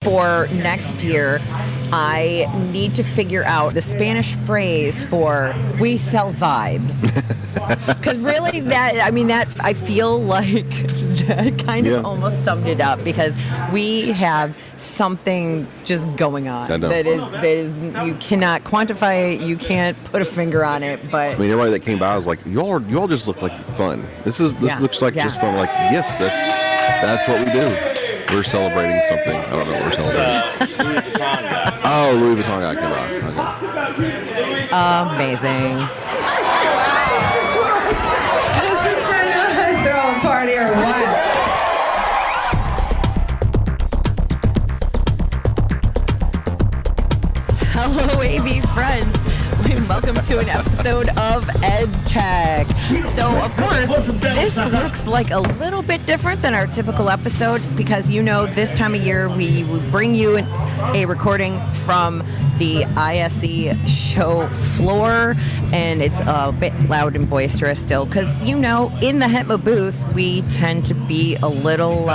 for next year, I need to figure out the Spanish phrase for "we sell vibes," because really, that I feel like that kind of almost summed it up, because we have something just going on that is you cannot quantify it, you can't put a finger on it. But I mean, everybody that came by was like, "Y'all just look like fun. This looks like just fun." Like, yes, that's what we do. We're celebrating something. I don't know what we're celebrating. Louis Vuitton guy. Oh, Louis Vuitton guy came out. Okay. Amazing. Is this going to throw a party or what? Hello, AV friends. Welcome to an episode of EDTech. So, of course, this looks like a little bit different than our typical episode because, this time of year we bring you a recording from the ISE show floor, and it's a bit loud and boisterous still because, in the HETMA booth, we tend to be a little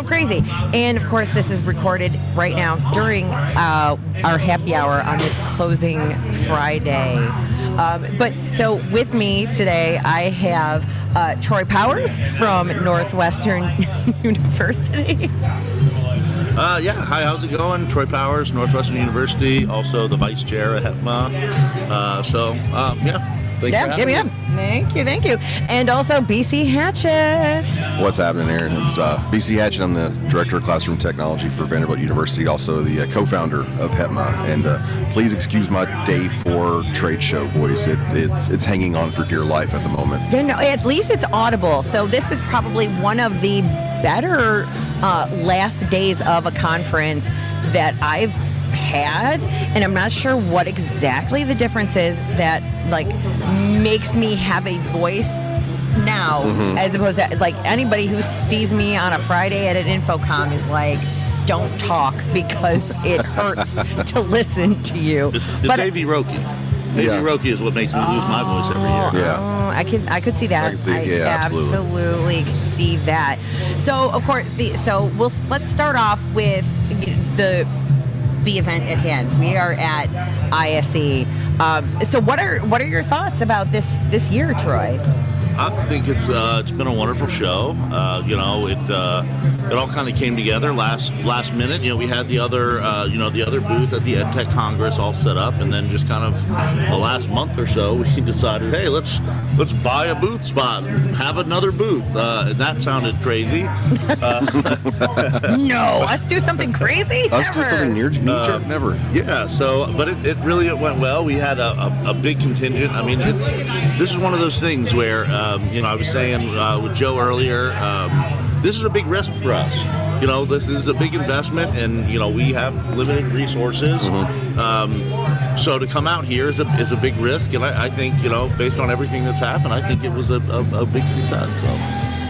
crazy. And, of course, this is recorded right now during our happy hour on this closing Friday. But so with me today, I have Troy Powers from Northwestern University. Hi, how's it going? Troy Powers, Northwestern University, also the vice chair at HETMA. Thanks for having me. Thank you. And also BC Hatchett. What's happening here? It's BC Hatchett. I'm the Director of Classroom Technology for Vanderbilt University, also the co-founder of HETMA. And please excuse my day 4 trade show voice. It's hanging on for dear life at the moment. Yeah, no, at least it's audible. So this is probably one of the better last days of a conference that I've had, and I'm not sure what exactly the difference is that makes me have a voice now, as opposed to anybody who sees me on a Friday at an infocom is like, don't talk because it hurts to listen to you. It's AV Roki. AV Roki is what makes me lose my voice every year. Yeah. I could see that. Absolutely could see that. So of course, let's start off with the event at hand. We are at ISE. So what are your thoughts about this year, Troy? I think it's been a wonderful show. It all kind of came together last minute. We had the other booth at the EDTech Congress all set up, and then just kind of the last month or so, we decided, hey, let's buy a booth spot and have another booth. That sounded crazy. No, us do something crazy? Us do something near never. Yeah. So, but it really went well. We had a big contingent. I mean, this is one of those things where. I was saying with Joe earlier, this is a big risk for us. This is a big investment, and we have limited resources. So to come out here is a big risk, and I think based on everything that's happened, I think it was a big success. So.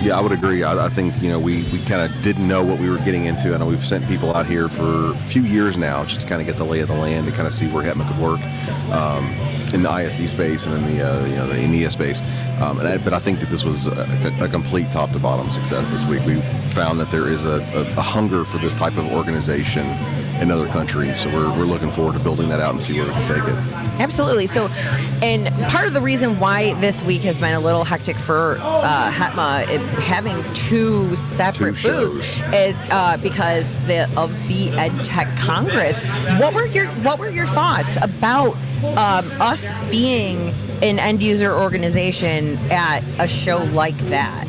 Yeah, I would agree. I think we kind of didn't know what we were getting into. I know we've sent people out here for a few years now just to kind of get the lay of the land and kind of see where HETMA could work. In the ISE space and in the EMEA space, but I think that this was a complete top to bottom success this week. We found that there is a hunger for this type of organization in other countries, so we're looking forward to building that out and see where we can take it. Absolutely. So, and part of the reason why this week has been a little hectic for HETMA having two separate booths is because of the EDTech Congress. What were your thoughts about us being an end user organization at a show like that?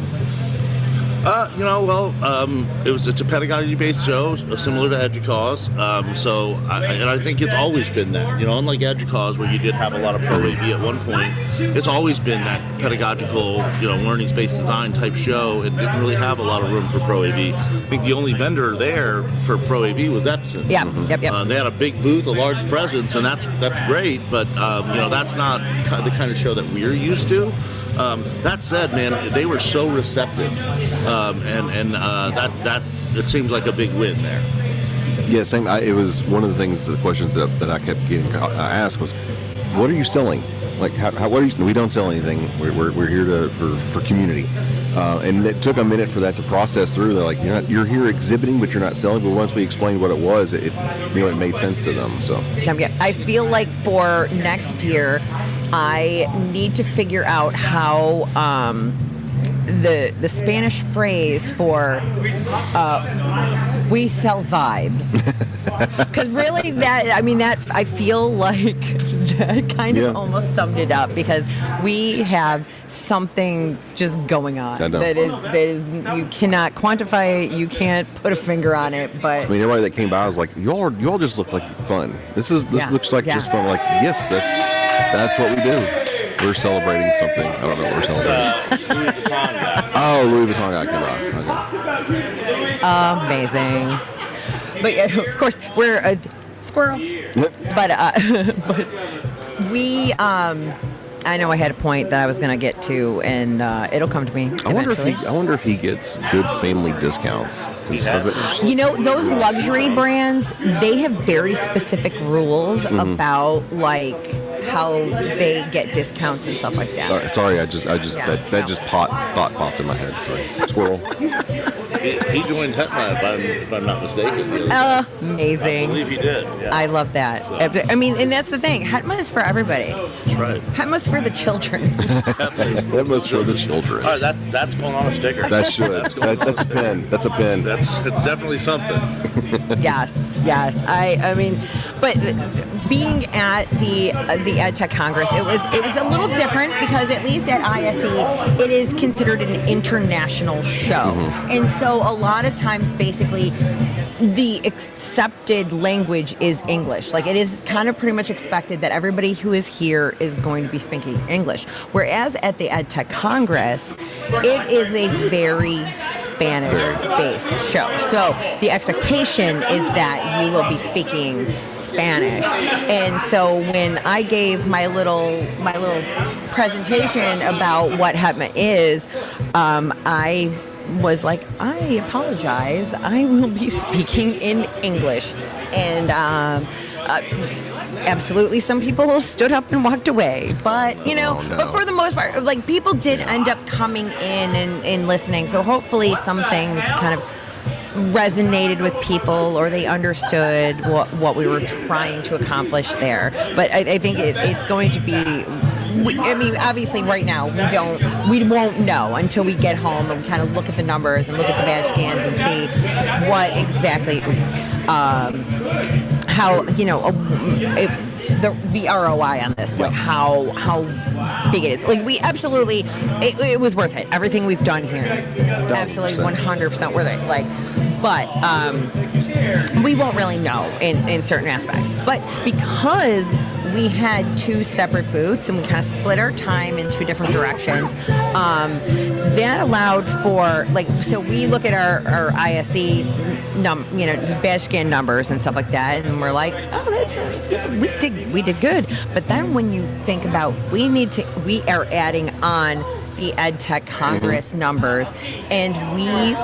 It's a pedagogy-based show, similar to EDUCAUSE. I think it's always been that. Unlike EDUCAUSE, where you did have a lot of Pro AV at one point, it's always been that pedagogical, learning-based design type show. It didn't really have a lot of room for Pro AV. I think the only vendor there for Pro AV was Epson. Yeah. Yep. They had a big booth, a large presence, and that's great. But that's not the kind of show that we're used to. That said, man, they were so receptive, that it seems like a big win there. Yeah, same. It was one of the questions that I kept getting asked was, "What are you selling? Like, what are you? We don't sell anything. We're here for community." And it took a minute for that to process through. They're like, you're here exhibiting, but you're not selling. But once we explained what it was, it made sense to them. So I feel like for next year, I need to figure out how the Spanish phrase for we sell vibes, because really that I feel like that kind of almost summed it up, because we have something just going on that is you cannot quantify it, you can't put a finger on it, but everybody that came by was like, y'all just look like fun. This looks like just fun. Like, yes, that's what we do. We're celebrating something. I don't know what we're celebrating. It's Louis Vuitton guy. Oh, Louis Vuitton guy came out. Okay. amazing. But yeah, of course, we're a squirrel. But we, I know I had a point that I was going to get to, and it'll come to me eventually. I wonder if he gets good family discounts. Those luxury brands, they have very specific rules about like how they get discounts and stuff like that. Sorry, that thought popped in my head. Sorry, squirrel. He joined HETMA, if I'm not mistaken. Amazing. I believe he did. Yeah. I love that. So. And that's the thing. HETMA is for everybody. That's right. HETMA's for the children. HETMA's for the children. All right, that's going on a sticker. That should. That's a pin. That's a pin. It's definitely something. Yes. But being at the EDTech Congress, it was a little different, because at least at ISE, it is considered an international show, and so a lot of times, basically, the accepted language is English. Like, it is kind of pretty much expected that everybody who is here is going to be speaking English. Whereas at the EDTech Congress, it is a very Spanish-based show. So the expectation is that you will be speaking Spanish. And so when I gave my little presentation about what HETMA is, I was like, I apologize, I will be speaking in English. And absolutely, some people stood up and walked away, but but for the most part, like, people did end up coming in and listening, so hopefully some things kind of resonated with people, or they understood what we were trying to accomplish there. But I think it's going to be, obviously right now we won't know until we get home and we kind of look at the numbers and look at the badge scans and see what exactly, how, the ROI on this, like how big it is. Like, we absolutely, it was worth it. Everything we've done here, absolutely 100% worth it. Like, but we won't really know in certain aspects. But because we had two separate booths and we kind of split our time in two different directions, that allowed for, like, so we look at our ISE badge scan numbers and stuff like that, and we're like, oh, that's we did good. But then when you think about, we are adding on the EDTech Congress numbers, and we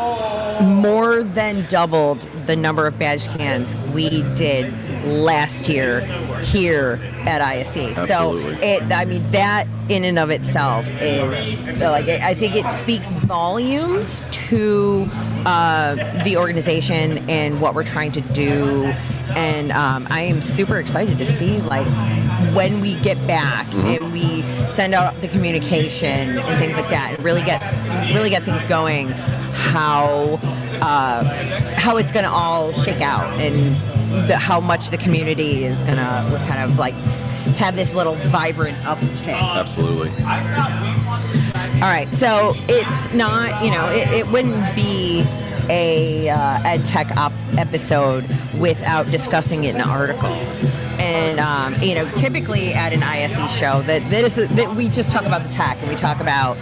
more than doubled the number of badge scans we did last year here at ISE. Absolutely. So that in and of itself is, like, I think it speaks volumes to the organization and what we're trying to do. And I am super excited to see, like, when we get back and we send out the communication and things like that, and really get things going, how it's going to all shake out, and how much the community is going to kind of like have this little vibrant uptick. Absolutely. All right, so it's not, it wouldn't be a EdTech episode without discussing it in an article. And typically at an ISE show, that we just talk about the tech and we talk about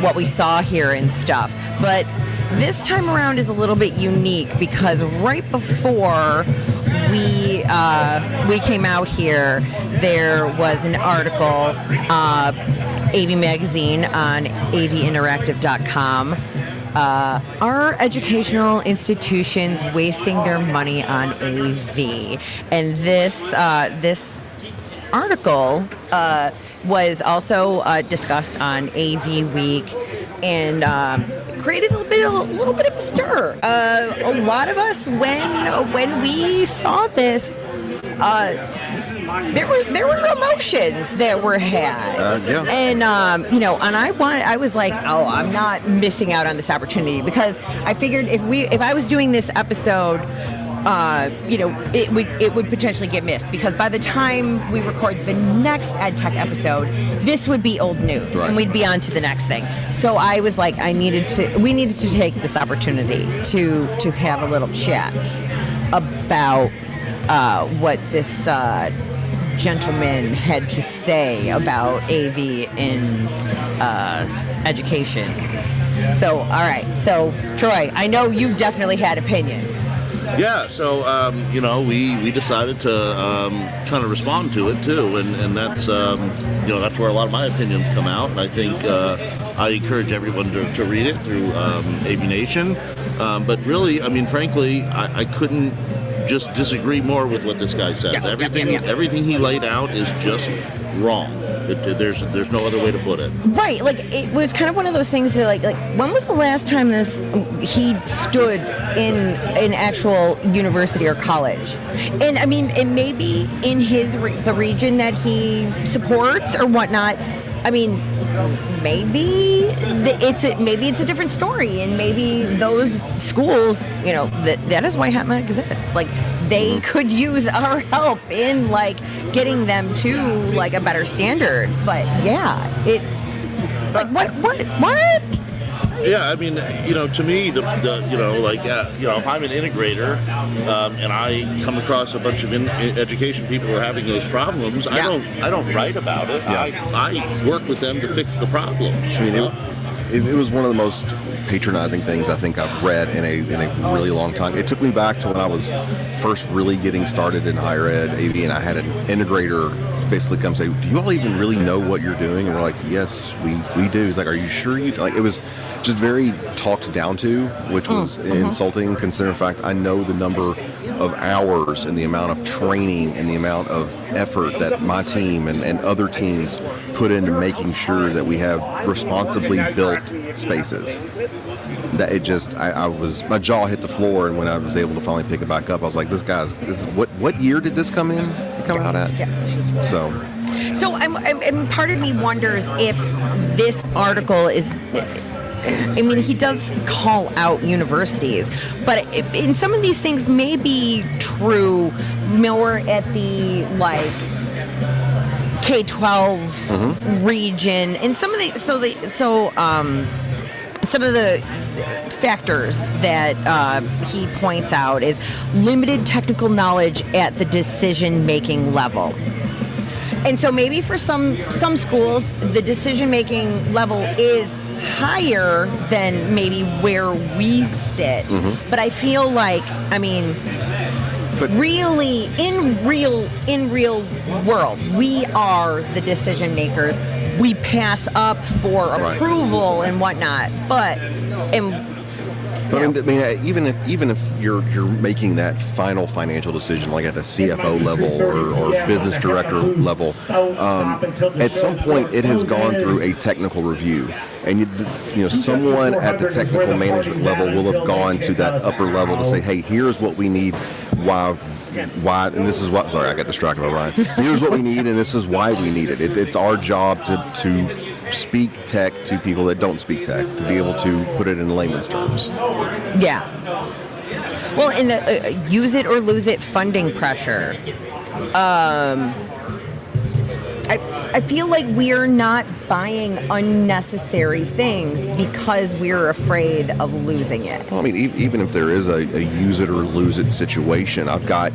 what we saw here and stuff. But this time around is a little bit unique, because right before we came out here, there was an article, AV Magazine on avinteractive.com. Are educational institutions wasting their money on AV? And this article was also discussed on AV Week. and created a little bit of a stir. A lot of us, when we saw this, there were emotions that were had, Yeah. and and I was like, oh, I'm not missing out on this opportunity, because I figured if I was doing this episode, it would potentially get missed, because by the time we record the next EdTech episode, this would be old news, right, and we'd be on to the next thing. So I was like, we needed to take this opportunity to have a little chat about what this gentleman had to say about AV in education. So, all right. So, Troy, I know you definitely had opinions. Yeah, so we decided to kind of respond to it too, and that's that's where a lot of my opinions come out. And I think I encourage everyone to read it through AVNation. But really, I mean, frankly, I couldn't just disagree more with what this guy says. Everything he laid out is just wrong. There's no other way to put it. Right, like it was kind of one of those things that like when was the last time he stood in an actual university or college? And I mean, it may be in the region that he supports or whatnot. I mean, maybe it's a different story, and maybe those schools, that is why HETMA exists. Like, they could use our help in like getting them to like a better standard. But yeah, it's like what? Yeah, I mean, to me, if I'm an integrator and I come across a bunch of education people who are having those problems, I don't write about it. Yeah. I work with them to fix the problem. I mean, it was one of the most patronizing things I think I've read in a really long time. It took me back to when I was first really getting started in higher ed AV, and I had an integrator basically come say, do you all even really know what you're doing? And we're like, yes, we do. He's like, are you sure you, like, it was just very talked down to, which was insulting, considering the fact I know the number of hours and the amount of training and the amount of effort that my team and other teams put into making sure that we have responsibly built spaces. That it just, my jaw hit the floor, and when I was able to finally pick it back up, I was like, what year did this come out at? Yeah. So I'm part of me wonders if this article is, I mean, he does call out universities, but in some of these things may be true more at the like K-12 region, and some of the factors that he points out is limited technical knowledge at the decision-making level. And so maybe for some schools, the decision-making level is higher than maybe where we sit. But I feel like, I mean, really, in real world, we are the decision makers. We pass up for approval and whatnot, but I mean, even if you're making that final financial decision, like at a CFO level or business director level, at some point it has gone through a technical review, and someone at the technical management level will have gone to that upper level to say, hey, here's what we need. Why, and this is what. Sorry, I got distracted by Ryan. Here's what we need, and this is why we need it. It's our job to speak tech to people that don't speak tech, to be able to put it in layman's terms. Yeah. Well, in the use it or lose it funding pressure, I feel like we're not buying unnecessary things because we're afraid of losing it. Well, I mean, even if there is a use it or lose it situation, I've got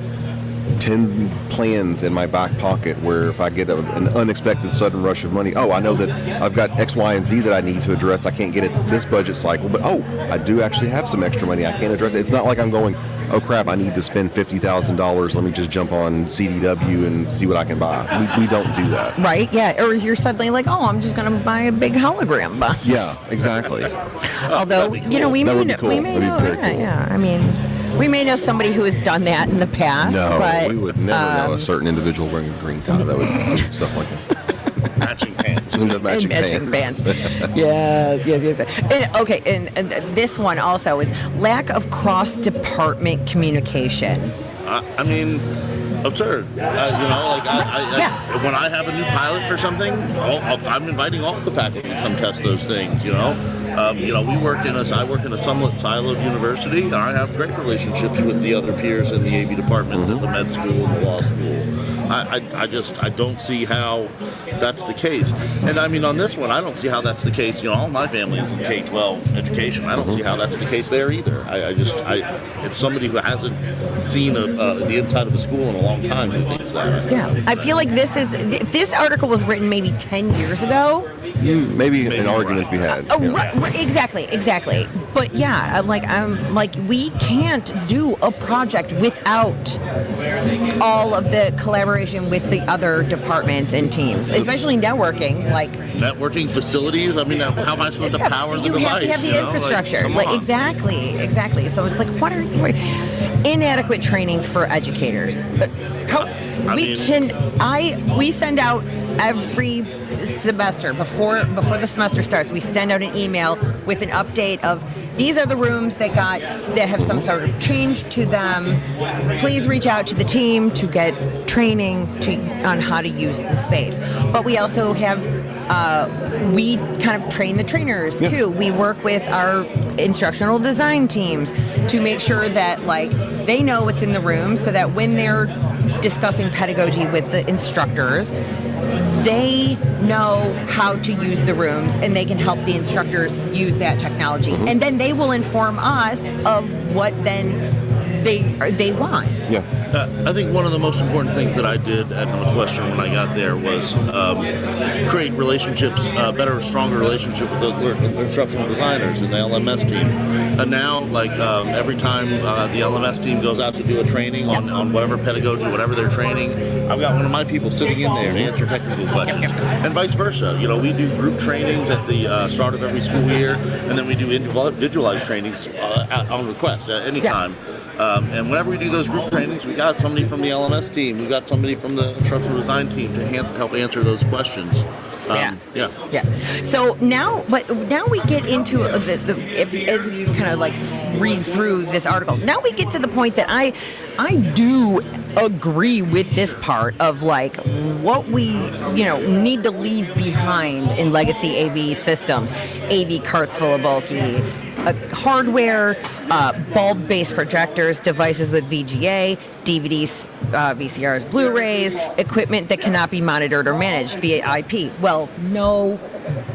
10 plans in my back pocket where if I get an unexpected sudden rush of money, I know that I've got X, Y, and Z that I need to address. I can't get it this budget cycle, but I do actually have some extra money. I can't address it. It's not like I'm going, oh crap, I need to spend $50,000. Let me just jump on CDW and see what I can buy. We don't do that. Right, yeah. Or you're suddenly like, I'm just going to buy a big hologram box. Yeah, exactly. Although, we may know. Yeah, I mean, we may know somebody who has done that in the past. No, but, we would never know a certain individual wearing a green tie that would do stuff like that. Matching pants. Some of the matching bands. Yes. And this one also is lack of cross-department communication. I mean, absurd. When I have a new pilot for something, I'm inviting all the faculty to come test those things. I work in a somewhat siloed university, and I have great relationships with the other peers in the AV departments at the med school and the law school. I don't see how that's the case. And I mean, on this one, I don't see how that's the case. All my family is in K-12 education. I don't see how that's the case there either. It's somebody who hasn't seen the inside of a school in a long time who thinks that. I feel like if this article was written maybe 10 years ago, maybe an argument to be had. Exactly. But we can't do a project without all of the collaboration with the other departments and teams, especially networking. Networking facilities. I mean, how am I supposed to power the device? You have the infrastructure. Exactly. So it's what are inadequate training for educators? We send out every semester before the semester starts. We send out an email with an update of these are the rooms that have some sort of change to them. Please reach out to the team to get training on how to use the space. But we also have we kind of train the trainers too. We work with our instructional design teams to make sure that they know what's in the room, so that when they're discussing pedagogy with the instructors, they know how to use the rooms and they can help the instructors use that technology. And then they will inform us of what then they want. Yeah. I think one of the most important things that I did at Northwestern when I got there was create relationships, stronger relationship with the instructional designers and the LMS team. And now, every time the LMS team goes out to do a training on whatever pedagogy, whatever they're training, I've got one of my people sitting in there to answer technical questions. And vice versa. We do group trainings at the start of every school year, and then we do individualized trainings on request at any time. And whenever we do those group trainings, we got somebody from the LMS team, we got somebody from the instructional design team to help answer those questions. So now we get into as you kind of read through this article. Now we get to the point that I do agree with this part of what we need to leave behind in legacy AV systems. AV carts full of bulky hardware, bulb-based projectors, devices with VGA, DVDs, VCRs, Blu-rays, equipment that cannot be monitored or managed via IP. Well, no,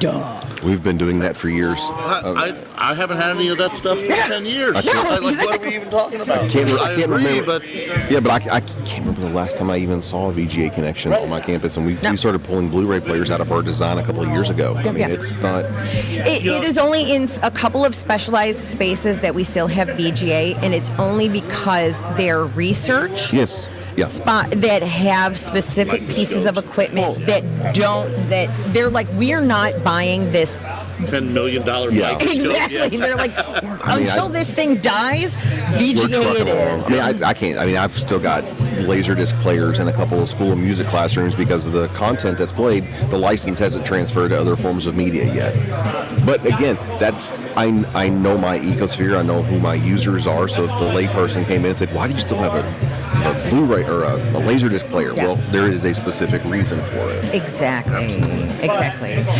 duh. We've been doing that for years. I haven't had any of that stuff for 10 years. What are we even talking about? I can't remember. But I can't remember the last time I even saw a VGA connection on my campus, and we started pulling Blu-ray players out of our design a couple of years ago. It's not. It is only in a couple of specialized spaces that we still have VGA, and it's only because their research. Yes. Yeah. Spot that have specific pieces of equipment that they're we're not buying this $10 million mic. Exactly. They're until this thing dies, VGA it is. I can't. I've still got Laserdisc players in a couple of school of music classrooms because of the content that's played. The license hasn't transferred to other forms of media yet. But again, I know my ecosphere. I know who my users are. So if the layperson came in and said, "Why do you still have a Blu-ray or a Laserdisc player?" Yeah. Well, there is a specific reason for it. Exactly.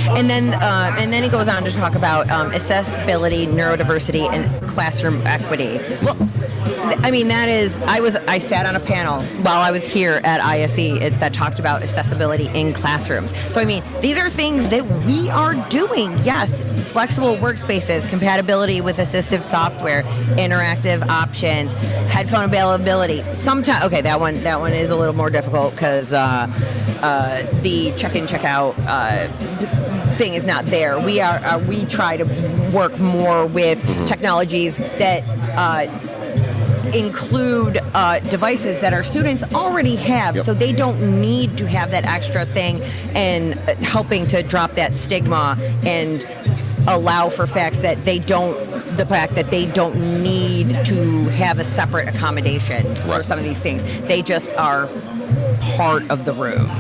And then it goes on to talk about accessibility, neurodiversity, and classroom equity. Well, that is. I sat on a panel while I was here at ISE that talked about accessibility in classrooms. So these are things that we are doing. Yes, flexible workspaces, compatibility with assistive software, interactive options, headphone availability. Sometimes, that one is a little more difficult because the check-in, check-out thing is not there. We try to work more with technologies that include devices that our students already have, so they don't need to have that extra thing, and helping to drop that stigma and allow for the fact that they don't need to have a separate accommodation for some of these things. They just are part of the room.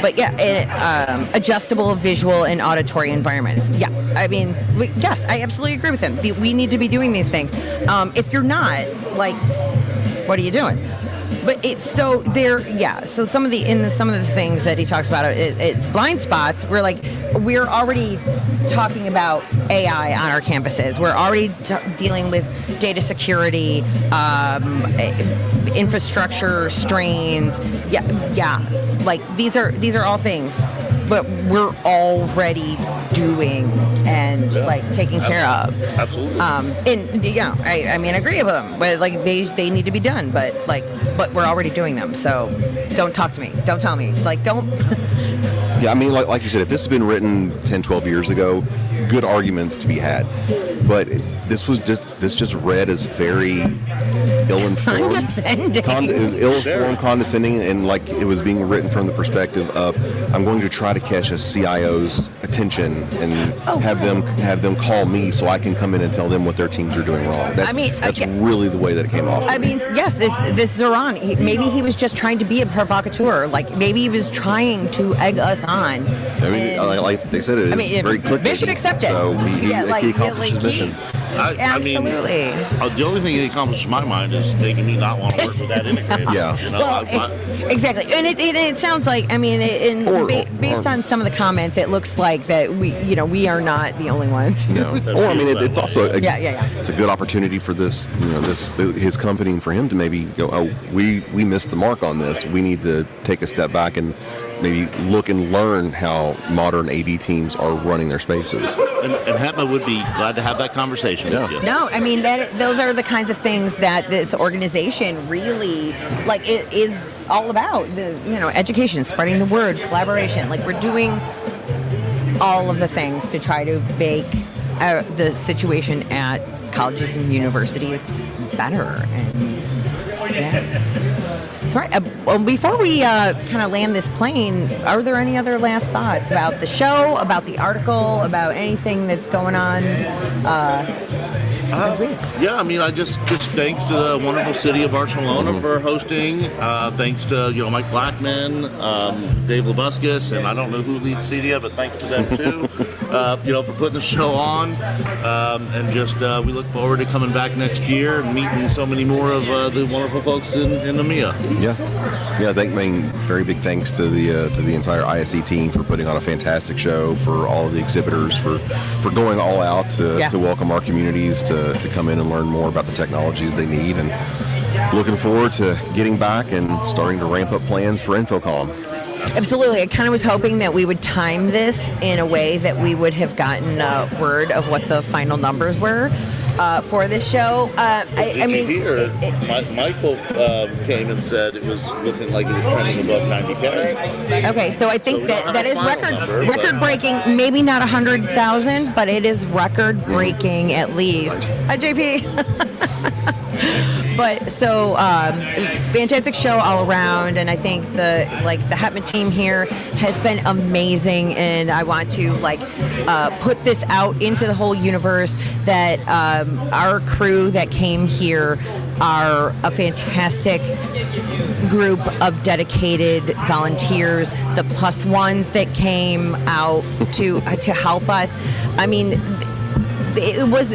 but yeah, adjustable visual and auditory environments. Yeah, I mean, yes, I absolutely agree with him. We need to be doing these things. If you're not, like, what are you doing? But it's so there, yeah. So some of the things that he talks about, it's blind spots. We're already talking about AI on our campuses. We're already dealing with data security, infrastructure strains. Yeah. Like these are all things, but we're already doing and like taking care of. Absolutely. And yeah, I mean, I agree with them. But like they need to be done. But we're already doing them. So don't talk to me. Don't tell me. Like don't. Yeah, I mean, like you said, if this had been written 10, 12 years ago, good arguments to be had. But this just read as very ill-informed, condescending, and like it was being written from the perspective of, I'm going to try to catch a CIO's attention and have them call me so I can come in and tell them what their teams are doing wrong. That's really the way that it came off. I mean, yes, this Zoran, maybe he was just trying to be a provocateur. Like maybe he was trying to egg us on. I mean, like they said, it's very clickbait. They should accept it. So he accomplished his mission. Absolutely. I mean, the only thing it accomplishes in my mind is making me not want to work with that integrator. Yeah. You know, exactly. And it sounds like, I mean, based on some of the comments, it looks like that we are not the only ones. No. Or I mean, it's also it's a good opportunity for his company and for him to maybe go, oh, we missed the mark on this. We need to take a step back and maybe look and learn how modern AV teams are running their spaces. And HETMA would be glad to have that conversation with you. No, I mean, those are the kinds of things that this organization really, like, it is all about. Education, spreading the word, collaboration. Like, we're doing all of the things to try to make the situation at colleges and universities better. And, yeah. Well, before we kind of land this plane, are there any other last thoughts about the show, about the article, about anything that's going on this week? Yeah, I mean, I just thanks to the wonderful city of Barcelona for hosting. Thanks to Mike Blackman, Dave Labuscus, and I don't know who leads CEDIA, but thanks to them too. For putting the show on, and just we look forward to coming back next year and meeting so many more of the wonderful folks in EMEA. Yeah. I think very big thanks to the entire ISE team for putting on a fantastic show, for all of the exhibitors for going all out to welcome our communities to come in and learn more about the technologies they need, and looking forward to getting back and starting to ramp up plans for InfoComm. Absolutely. I kind of was hoping that we would time this in a way that we would have gotten word of what the final numbers were for this show. Michael came and said it was looking like it was trending above 90K. Okay, so I think that is record breaking. Maybe not 100,000, but it is record breaking at least. Hi, JP. But so fantastic show all around, and I think the HETMA team here has been amazing, and I want to put this out into the whole universe that our crew that came here are a fantastic group of dedicated volunteers, the plus ones that came out to help us. I mean, it was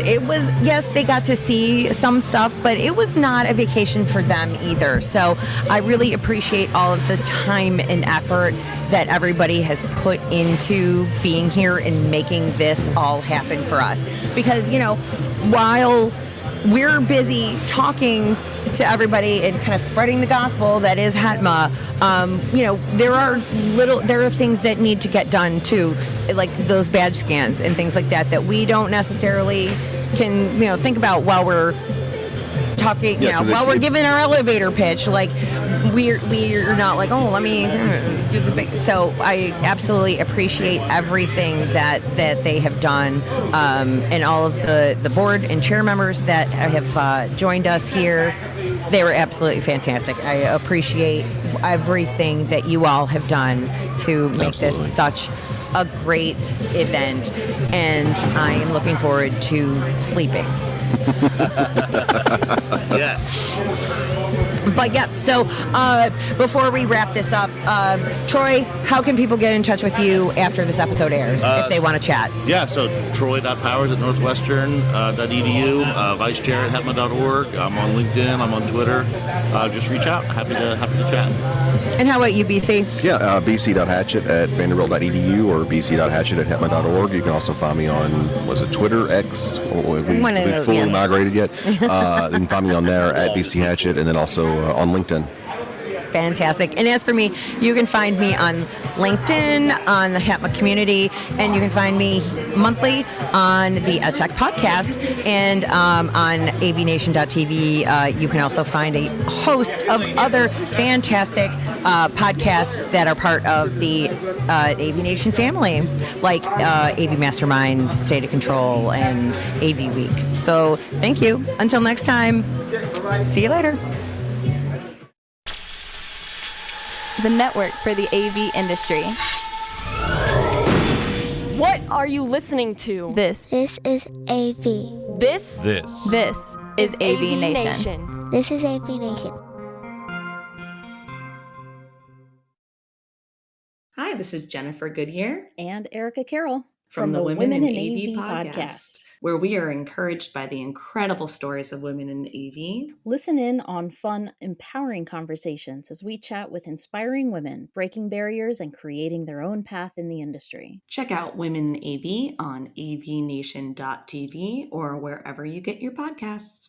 yes, they got to see some stuff, but it was not a vacation for them either. So I really appreciate all of the time and effort that everybody has put into being here and making this all happen for us. Because, while we're busy talking to everybody and kind of spreading the gospel that is HETMA, there are things that need to get done too, like those badge scans and things like that we don't necessarily can think about while we're talking, while we're giving our elevator pitch. Like we're not like, oh, let me do the big. So I absolutely appreciate everything that they have done, and all of the board and chair members that have joined us here. They were absolutely fantastic. I appreciate everything that you all have done to make this such a great event, and I am looking forward to sleeping. Yes. But yeah, so before we wrap this up, Troy, how can people get in touch with you after this episode airs if they want to chat? Yeah, so troy.powers@northwestern.edu, vice chair at HETMA.org. I'm on LinkedIn. I'm on Twitter. Just reach out. Happy to chat. And how about you, BC? Yeah, bc.hatchet@vanderbilt.edu or bc.hatchet@hetma.org. You can also find me on, Twitter, X? We One of those, fully yeah. migrated yet. You can find me on there at BC Hatchet, and then also on LinkedIn. Fantastic. And as for me, you can find me on LinkedIn, on the HETMA community, and you can find me monthly on the EDTech podcast and on AVNation.tv. You can also find a host of other fantastic podcasts that are part of the AVNation family, like AV Mastermind, State of Control, and AV Week. So thank you. Until next time, see you later. The network for the AV industry. What are you listening to? This This is AV. This is AV Nation. This is AV Nation. Hi, this is Jennifer Goodyear and Erica Carroll from the Women in AV podcast, where we are encouraged by the incredible stories of women in AV. Listen in on fun, empowering conversations as we chat with inspiring women, breaking barriers and creating their own path in the industry. Check out Women in AV on avnation.tv or wherever you get your podcasts.